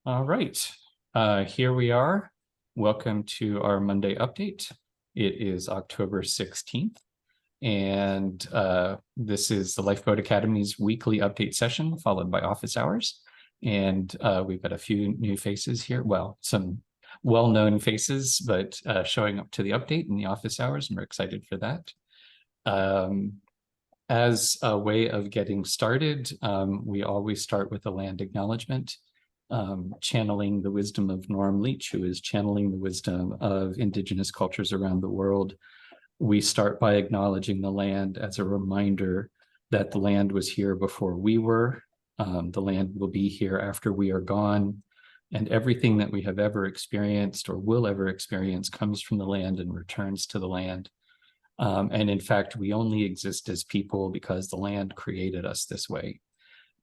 All right, here we are. Welcome to our Monday update. It is October 16th, and this is the Lifeboat Academy's weekly update session, followed by office hours. And we've got a few new faces here. Well, some well-known faces, but showing up to the update in the office hours, and we're excited for that. As a way of getting started, we always start with a land acknowledgement, channeling the wisdom of Norm Leach, who is channeling the wisdom of Indigenous cultures around the world. We start by acknowledging the land as a reminder that the land was here before we were. The land will be here after we are gone. And everything that we have ever experienced or will ever experience comes from the land and returns to the land. And in fact, we only exist as people because the land created us this way.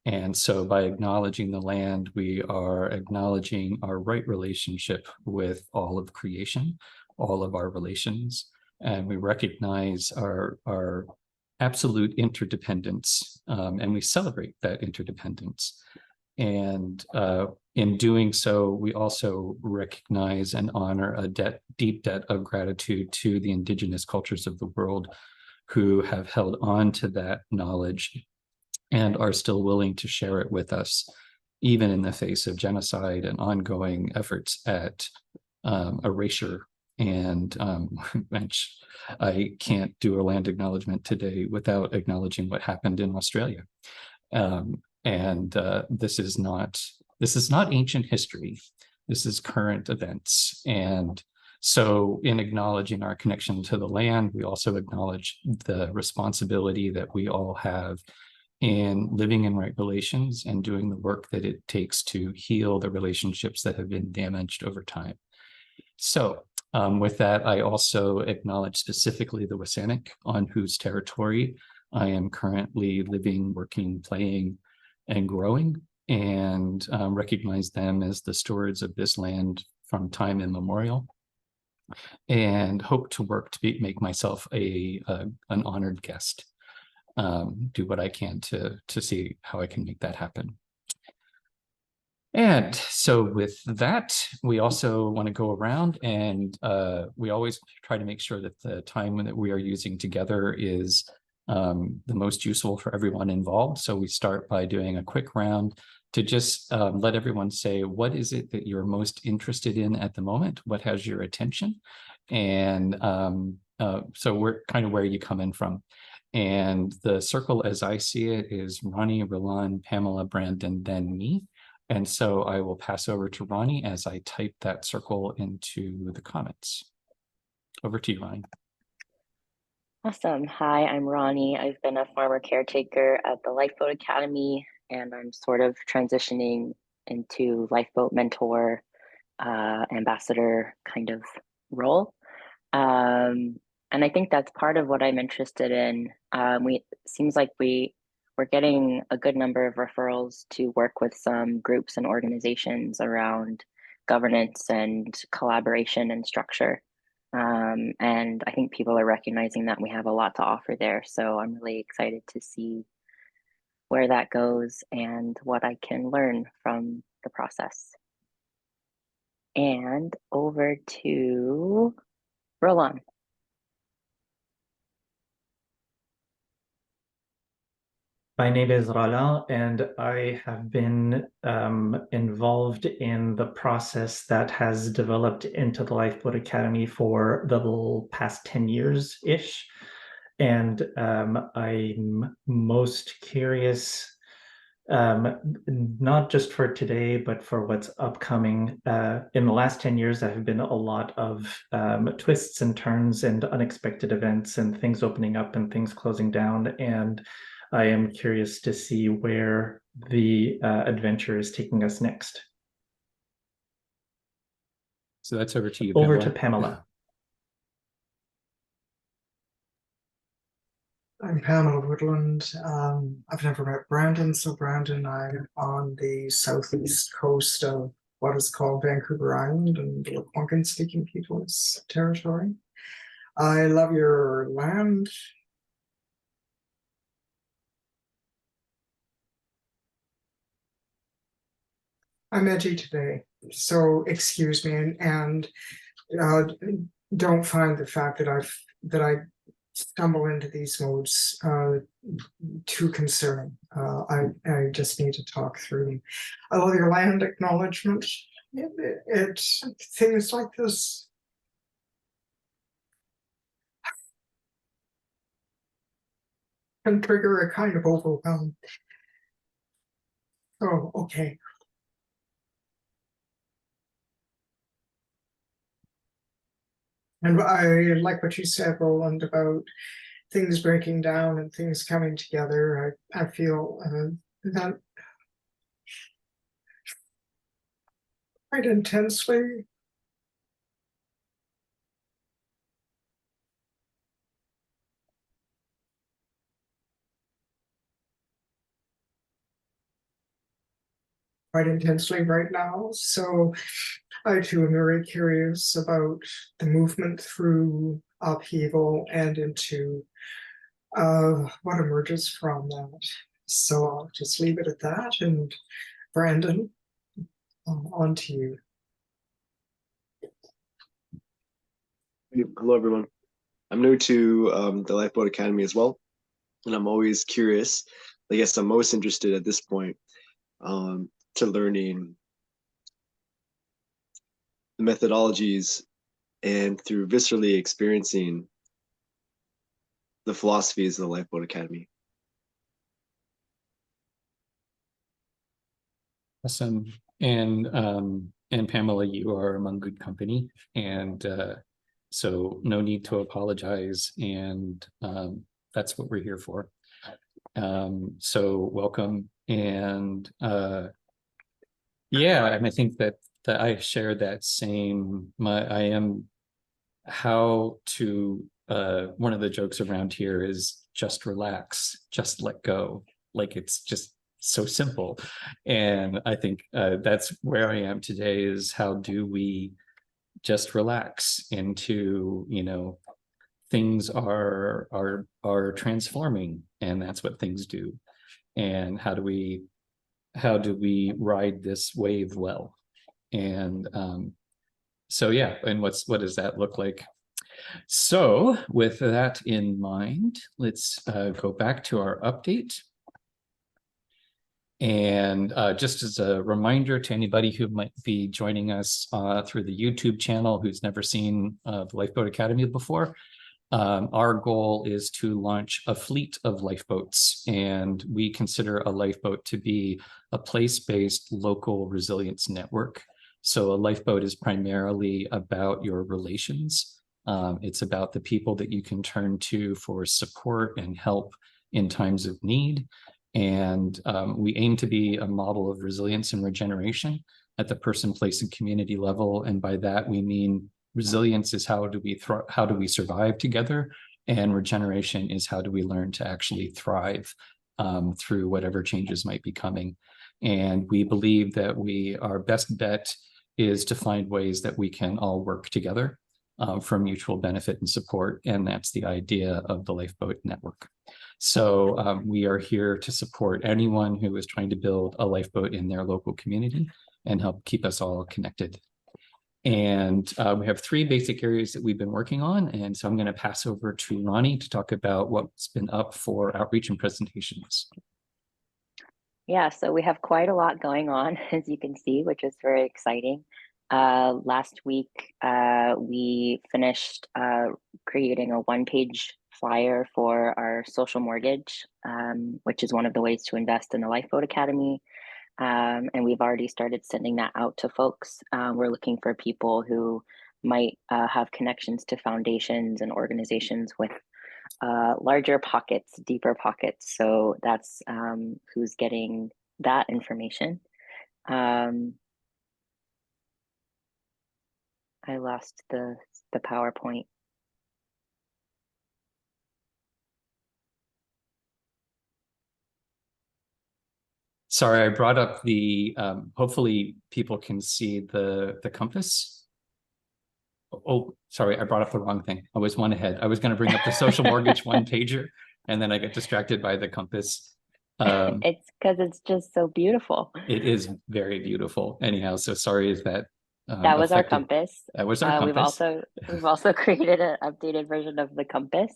And so by acknowledging the land, we are acknowledging our right relationship with all of creation, all of our relations, and we recognize our absolute interdependence, and we celebrate that interdependence. And in doing so, we also recognize and honor a deep debt of gratitude to the Indigenous cultures of the world who have held on to that knowledge and are still willing to share it with us, even in the face of genocide and ongoing efforts at erasure. And which I can't do a land acknowledgement today without acknowledging what happened in Australia. This is not ancient history. This is current events. And so in acknowledging our connection to the land, we also acknowledge the responsibility that we all have in living in right relations and doing the work that it takes to heal the relationships that have been damaged over time. So with that, I also acknowledge specifically the WSÁNEĆ, on whose territory I am currently living, working, playing, and growing, and recognize them as the stewards of this land from time immemorial, and hope to work to make myself an honored guest. Do what I can to see how I can make that happen. And so with that, we also want to go around, and we always try to make sure that the time that we are using together is the most useful for everyone involved. So we start by doing a quick round to just let everyone say, what is it that you're most interested in at the moment? What has your attention? And so we're kind of where you come in from. And the circle, as I see it, is Ronnie, Roland, Pamela, Brandon, then me. And so I will pass over to Ronnie as I type that circle into the comments. Over to you, Ronnie. Awesome. Hi, I'm Ronnie. I've been a farmer caretaker at the Lifeboat Academy, and I'm sort of transitioning into lifeboat mentor, ambassador kind of role. And I think that's part of what I'm interested in. Seems like we're getting a good number of referrals to work with some groups and organizations around governance and collaboration and structure. And I think people are recognizing that we have a lot to offer there. So I'm really excited to see where that goes and what I can learn from the process. And over to Roland. My name is Rala, and I have been involved in the process that has developed into the Lifeboat Academy for the past 10 years-ish. And I'm most curious, not just for today, but for what's upcoming. In the last 10 years, there have been a lot of twists and turns and unexpected events and things opening up and things closing down. And I am curious to see where the adventure is taking us next. So that's over to you, Over Pamela. to Pamela. I'm Pamela Woodland. I've never met Brandon, so Brandon, I'm on the southeast coast of what is called Vancouver Island and the Algonquin-speaking people's territory. I love your land. I'm edgy today, so excuse me, and uh, don't find the fact that I stumble into these modes too concerning. I just need to talk through them. I love your land acknowledgement. It things like this can trigger a kind of overwhelm. Oh, okay. And I like what you said, Roland, about things breaking down and things coming together. I feel that quite intensely. Quite intensely right now. So I too am very curious about the movement through upheaval and into what emerges from that. So I'll just leave it at that. And Brandon, on to you. Hello, everyone. I'm new to the Lifeboat Academy as well, and I'm always curious. I guess I'm most interested at this point to learning the methodologies and through viscerally experiencing the philosophies of the Lifeboat Academy. Awesome. And Pamela, you are among good company, and so no need to apologize, and that's what we're here for. So welcome, and yeah, and I think that I share that same. I am how to. One of the jokes around here is just relax, just let go. Like it's just so simple. And I think that's where I am today, is how do we just relax into, you know, things are transforming, and that's what things do. And how do we ride this wave well? And so yeah, and what does that look like? So with that in mind, let's go back to our update. And just as a reminder to anybody who might be joining us through the YouTube channel who's never seen the Lifeboat Academy before, our goal is to launch a fleet of lifeboats, and we consider a lifeboat to be a place-based local resilience network. So a lifeboat is primarily about your relations. It's about the people that you can turn to for support and help in times of need. And we aim to be a model of resilience and regeneration at the person, place, and community level. And by that, we mean resilience is how do we survive together, and regeneration is how do we learn to actually thrive through whatever changes might be coming. And we believe that our best bet is to find ways that we can all work together for mutual benefit and support. And that's the idea of the Lifeboat Network. So we are here to support anyone who is trying to build a lifeboat in their local community and help keep us all connected. And we have 3 basic areas that we've been working on. And so I'm going to pass over to Ronnie to talk about what's been up for outreach and presentations. Yeah, so we have quite a lot going on, as you can see, which is very exciting. Last week, we finished creating a 1-page flyer for our social mortgage, which is one of the ways to invest in the Lifeboat Academy. And we've already started sending that out to folks. We're looking for people who might have connections to foundations and organizations with larger pockets, deeper pockets. So that's who's getting that information. I lost the PowerPoint. Sorry, I brought up the, hopefully people can see the compass. Oh, sorry, I brought up the wrong thing. I was one ahead. I was going to bring up the social mortgage 1-pager, and then I got distracted by the compass. It's because it's just so beautiful. It is very beautiful. Anyhow, so sorry if that That was our affected. compass. That was our compass. We've also created an updated version of the compass,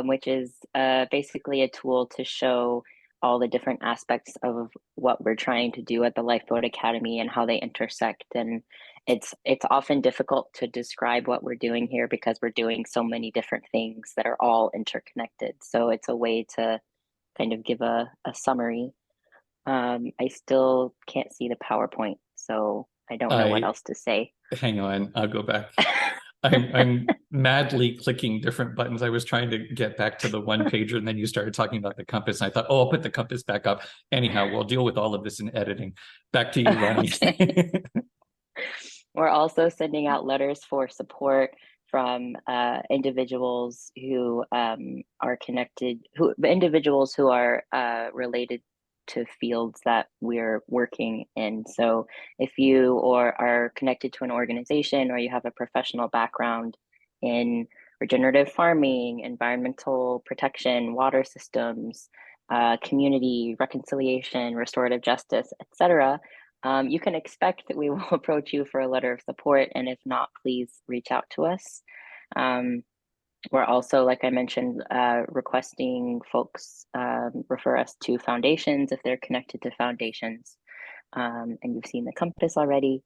which is basically a tool to show all the different aspects of what we're trying to do at the Lifeboat Academy and how they intersect. And it's often difficult to describe what we're doing here because we're doing so many different things that are all interconnected. So it's a way to kind of give a summary. I still can't see the PowerPoint, so I don't know what else to say. Hang on, I'll go back. I'm madly clicking different buttons. I was trying to get back to the one pager, and then you started talking about the compass. And I thought, oh, I'll put the compass back up. Anyhow, we'll deal with all of this in editing. Back to you, Ronnie. We're also sending out letters for support from individuals who are connected, individuals who are related to fields that we're working in. So if you are connected to an organization or you have a professional background in regenerative farming, environmental protection, water systems, community reconciliation, restorative justice, etc., you can expect that we will approach you for a letter of support. And if not, please reach out to us. We're also, like I mentioned, requesting folks refer us to foundations if they're connected to foundations. And you've seen the compass already.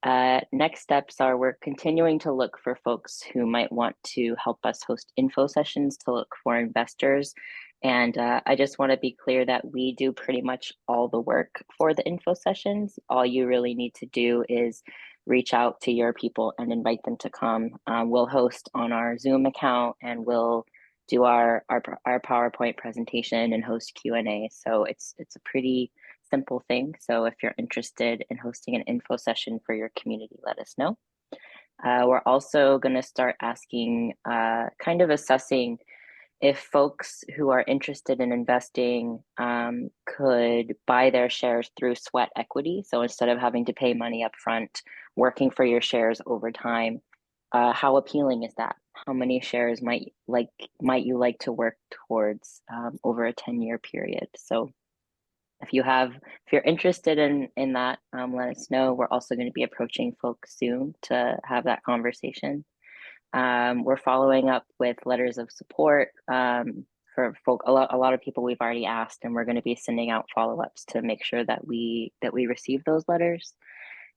Next steps are we're continuing to look for folks who might want to help us host info sessions to look for investors. And I just want to be clear that we do pretty much all the work for the info sessions. All you really need to do is reach out to your people and invite them to come. We'll host on our Zoom account and we'll do our PowerPoint presentation and host Q&A. So it's a pretty simple thing. So if you're interested in hosting an info session for your community, let us know. We're also going to start asking, kind of assessing if folks who are interested in investing could buy their shares through sweat equity. So instead of having to pay money up front, working for your shares over time, how appealing is that? How many shares might you like to work towards over a 10-year period? So if you're interested in that, let us know. We're also going to be approaching folks soon to have that conversation. We're following up with letters of support for folk. A lot of people we've already asked, and we're going to be sending out follow-ups to make sure that we receive those letters.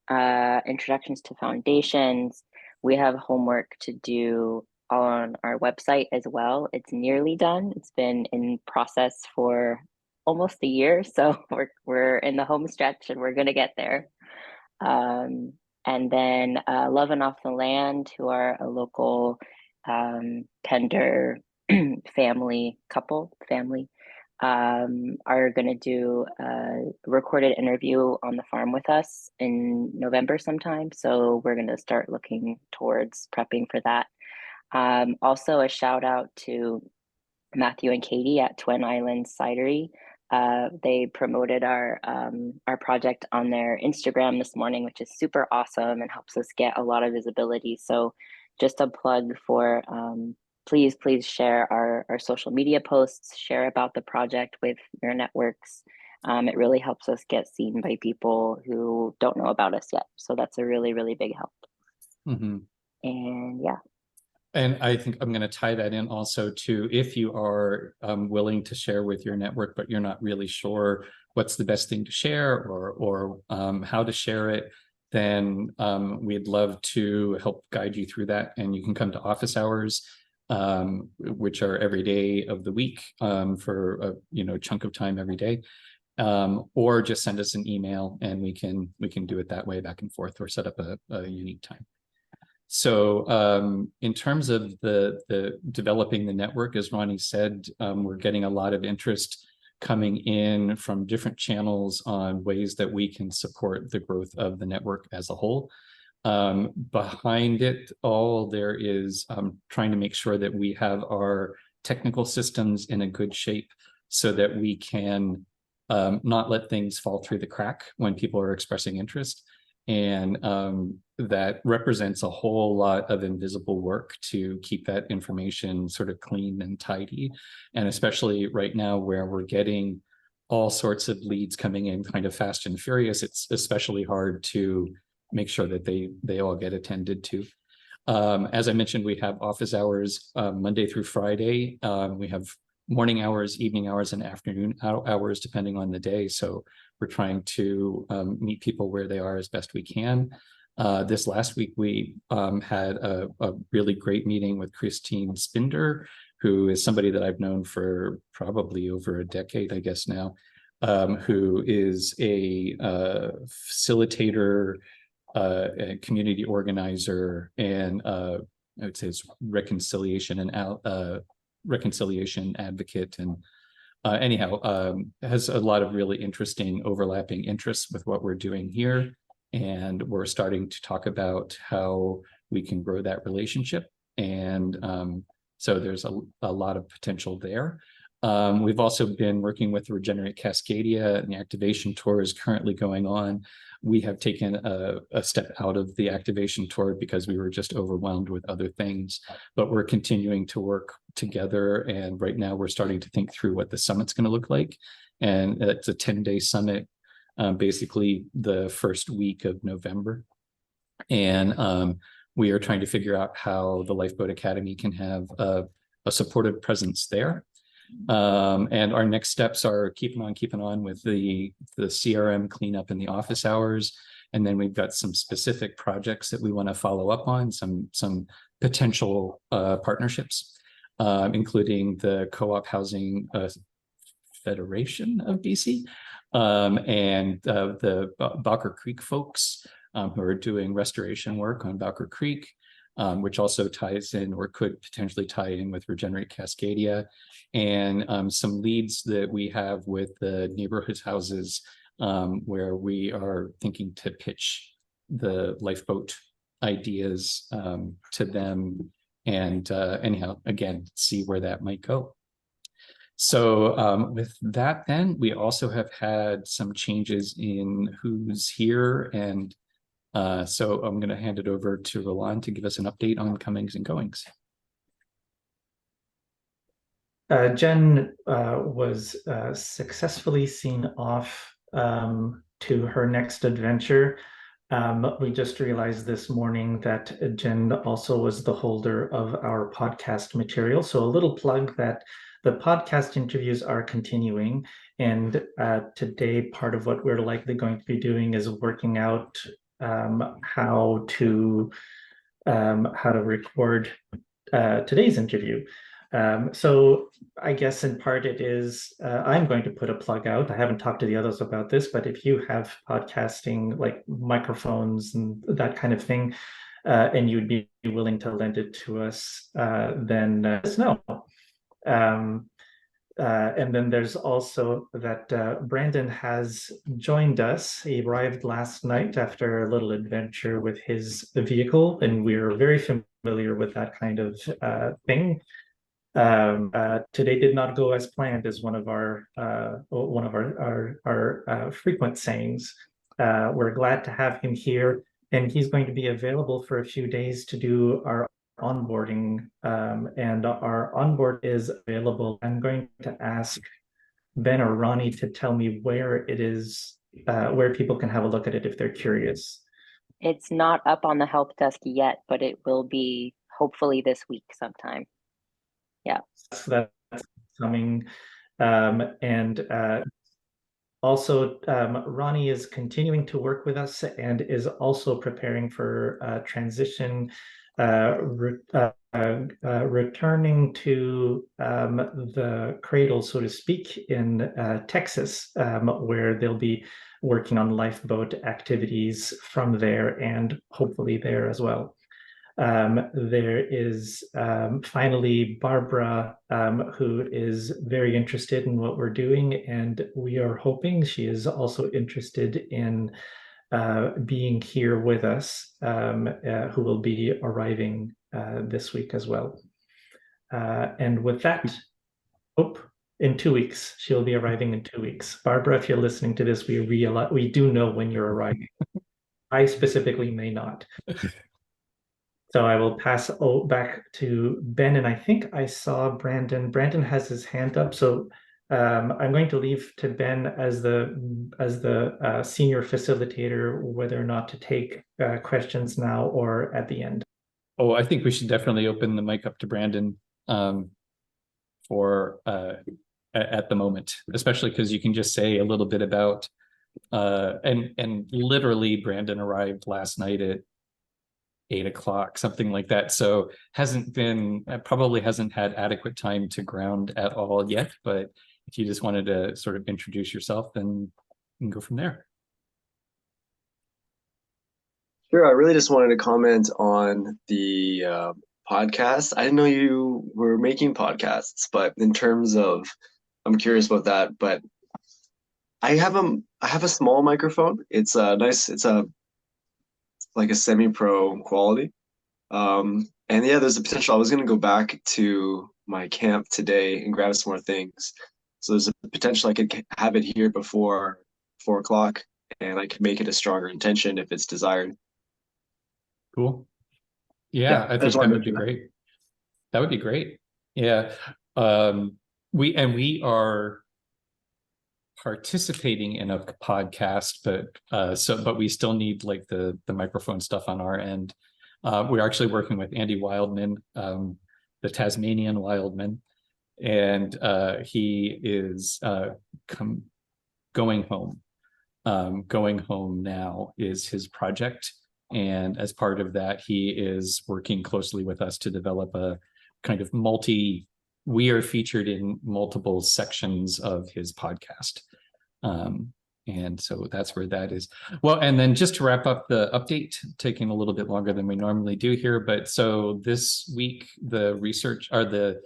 Introductions to foundations. We have homework to do on our website as well. It's nearly done. It's been in process for almost a year, so we're in the home stretch, and we're going to get there. And then Love and Off the Land, who are a local Pender family, are going to do a recorded interview on the farm with us in November sometime. So we're going to start looking towards prepping for that. Also, a shout out to Matthew and Katie at Twin Islands Cidery. They promoted our project on their Instagram this morning, which is super awesome and helps us get a lot of visibility. So just a plug for please share our social media posts, share about the project with your networks. It really helps us get seen by people who don't know about us yet. So that's a really, really big help. Mm-hmm. And yeah. And I think I'm going to tie that in also to if you are willing to share with your network, but you're not really sure what's the best thing to share or how to share it, then we'd love to help guide you through that. And you can come to office hours, which are every day of the week for a chunk of time every day, or just send us an email and we can do it that way back and forth or set up a unique time. So in terms of the developing the network, as Ronnie said, we're getting a lot of interest coming in from different channels on ways that we can support the growth of the network as a whole. Behind it all, there is trying to make sure that we have our technical systems in a good shape so that we can not let things fall through the crack when people are expressing interest. And that represents a whole lot of invisible work to keep that information sort of clean and tidy. And especially right now where we're getting all sorts of leads coming in kind of fast and furious. It's especially hard to make sure that they all get attended to. As I mentioned, we have office hours Monday through Friday. We have morning hours, evening hours, and afternoon hours, depending on the day. So we're trying to meet people where they are as best we can. This last week, we had a really great meeting with Christine Spinder, who is somebody that I've known for probably over a decade, I guess now, who is a facilitator, a community organizer, and I would say it's reconciliation advocate, and anyhow, has a lot of really interesting overlapping interests with what we're doing here. And we're starting to talk about how we can grow that relationship. And so there's a lot of potential there. We've also been working with Regenerate Cascadia, and the activation tour is currently going on. We have taken a step out of the activation tour because we were just overwhelmed with other things, but we're continuing to work together. And right now we're starting to think through what the summit's going to look like. And it's a 10-day summit, basically the first week of November. And we are trying to figure out how the Lifeboat Academy can have a supportive presence there. And our next steps are keeping on with the CRM cleanup in the office hours. And then we've got some specific projects that we want to follow up on, some potential partnerships, including the Co-op Housing Federation of BC, and the Bowker Creek folks, who are doing restoration work on Bowker Creek, which also ties in, or could potentially tie in, with Regenerate Cascadia, and some leads that we have with the neighborhood houses, where we are thinking to pitch the Lifeboat ideas to them, and anyhow, again, see where that might go. So with that, then we also have had some changes in who's here, and so I'm going to hand it over to Roland to give us an update on comings and goings. Jen was successfully seen off to her next adventure. We just realized this morning that Jen also was the holder of our podcast material. So a little plug that the podcast interviews are continuing. And today, part of what we're likely going to be doing is working out how to record today's interview. So I guess in part it is, I'm going to put a plug out. I haven't talked to the others about this, but if you have podcasting, like microphones and that kind of thing, and you'd be willing to lend it to us, then let us know. And then there's also that Brandon has joined us. He arrived last night after a little adventure with his vehicle, and we're very familiar with that kind of thing. Today did not go as planned, as one of our frequent sayings. We're glad to have him here, and he's going to be available for a few days to do our onboarding, and our onboard is available. I'm going to ask Ben or Ronnie to tell me where it is, where people can have a look at it if they're curious. It's not up on the help desk yet, but it will be hopefully this week sometime. Yeah. So that's coming. And also, Ronnie is continuing to work with us and is also preparing for transition, returning to the cradle, so to speak, in Texas, where they'll be working on lifeboat activities from there, and hopefully there as well. There is finally Barbara, who is very interested in what we're doing, and we are hoping she is also interested in being here with us, who will be arriving this week as well. And with that, in 2 weeks, she'll be arriving in 2 weeks. Barbara, if you're listening to this, we do know when you're arriving. I specifically may not. So I will pass back to Ben, and I think I saw Brandon. Brandon has his hand up. So I'm going to leave to Ben as the senior facilitator whether or not to take questions now or at the end. Oh, I think we should definitely open the mic up to Brandon for at the moment, especially because you can just say a little bit about and literally Brandon arrived last night at 8 o'clock, something like that. So probably hasn't had adequate time to ground at all yet. But if you just wanted to sort of introduce yourself, then you can go from there. Sure. I really just wanted to comment on the podcast. I didn't know you were making podcasts, but in terms of, I'm curious about that. But I have a small microphone. It's a nice. It's a like a semi-pro quality. And yeah, there's a potential. I was gonna go back to my camp today and grab some more things. So there's a potential I could have it here before 4 o'clock, and I could make it a stronger intention if it's desired. Cool. Yeah, I I think just that wanted would to be great. That would be great. Yeah. We are participating in a podcast, but we still need like the microphone stuff on our end. We're actually working with Andy Wildman, the Tasmanian Wildman, and he is going home. Going home now is his project, and as part of that, he is working closely with us to develop a kind of we are featured in multiple sections of his podcast. And so that's where that is. Well, and then just to wrap up the update, taking a little bit longer than we normally do here, but so this week, the research or the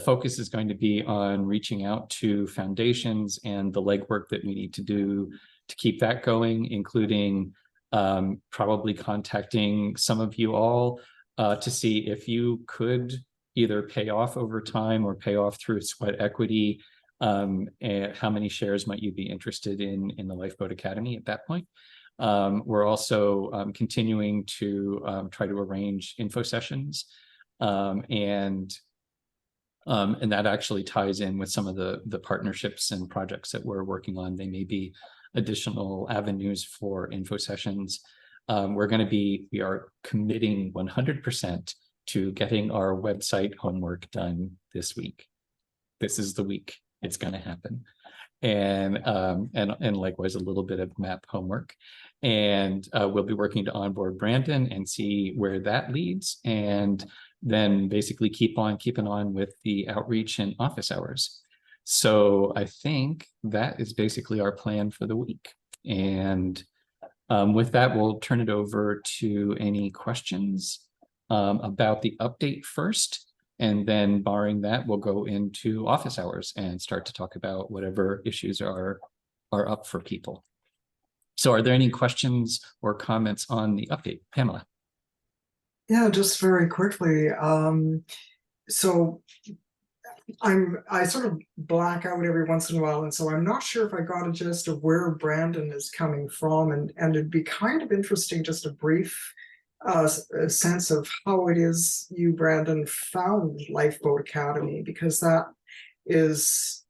focus is going to be on reaching out to foundations and the legwork that we need to do to keep that going, including probably contacting some of you all to see if you could either pay off over time or pay off through sweat equity. And how many shares might you be interested in the Lifeboat Academy at that point? We're also continuing to try to arrange info sessions, and that actually ties in with some of the partnerships and projects that we're working on. They may be additional avenues for info sessions. We are committing 100% to getting our website homework done this week. This is the week it's going to happen. And likewise a little bit of map homework. And we'll be working to onboard Brandon and see where that leads, and then basically keeping on with the outreach and office hours. So I think that is basically our plan for the week. And with that, we'll turn it over to any questions about the update first. And then barring that, we'll go into office hours and start to talk about whatever issues are up for people. So are there any questions or comments on the update? Pamela? Yeah, just very quickly. So I sort of black out every once in a while, and so I'm not sure if I got a gist of where Brandon is coming from, and it'd be kind of interesting, just a brief sense of how it is you, Brandon, found Lifeboat Academy, because that is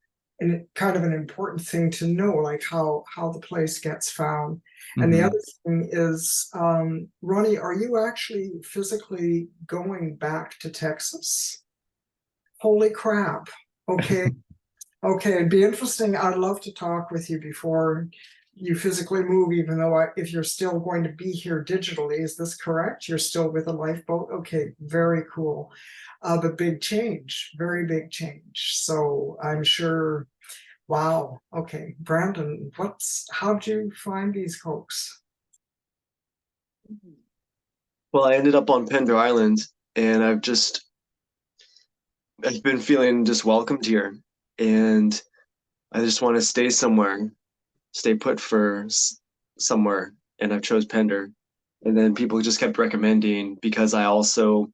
kind of an important thing to know, like how the place gets found. And the other thing is, Ronnie, are you actually physically going back to Texas? Holy crap. Okay. Okay, it'd be interesting. I'd love to talk with you before you physically move, even though if you're still going to be here digitally. Is this correct? You're still with a Lifeboat? Okay, very cool. But big change, very big change. So I'm sure, wow. Okay, Brandon, how'd you find these folks? Well, I ended up on Pender Island, and I've been feeling just welcomed here, and I just want to stay put for somewhere, and I've chose Pender. And then people just kept recommending, because I also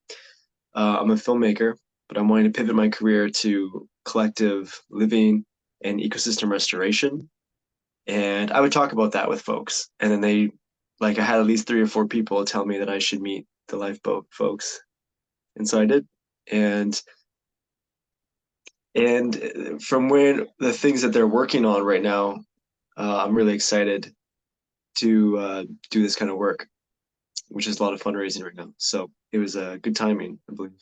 I'm a filmmaker, but I'm wanting to pivot my career to collective living and ecosystem restoration. And I would talk about that with folks, and then I had at least 3 or 4 people tell me that I should meet the Lifeboat folks, and so I did. And And from where the things that they're working on right now, I'm really excited to do this kind of work, which is a lot of fundraising right now. So it was a good timing, I believe.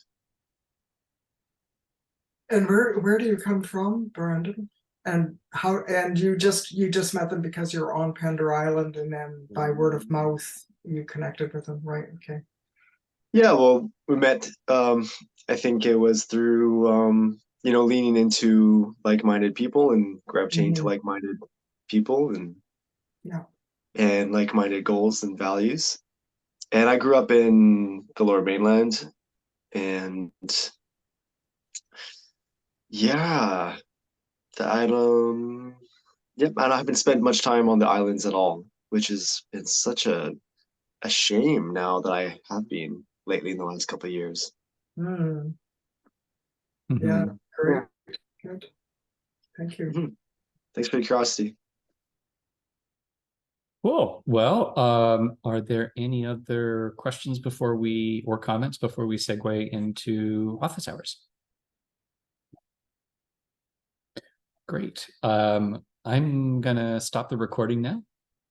And where do you come from, Brandon? And how, and you just met them because you're on Pender Island, and then by word of mouth you connected with them, right? Okay. Yeah, well, we met, I think it was through, leaning into like-minded people and gravitating to Mhm. like-minded people Yeah. and like-minded goals and values. And I grew up in the Lower Mainland, and yeah, I yep, and I haven't spent much time on the islands at all, which is it's such a shame now that I have been lately in the last couple of years. Hmm. Mhm. Yeah. Great. Good. Thank you. Mhm. Thanks for your curiosity. Cool. Well, are there any other questions or comments before we segue into office hours? Great. I'm gonna stop the recording now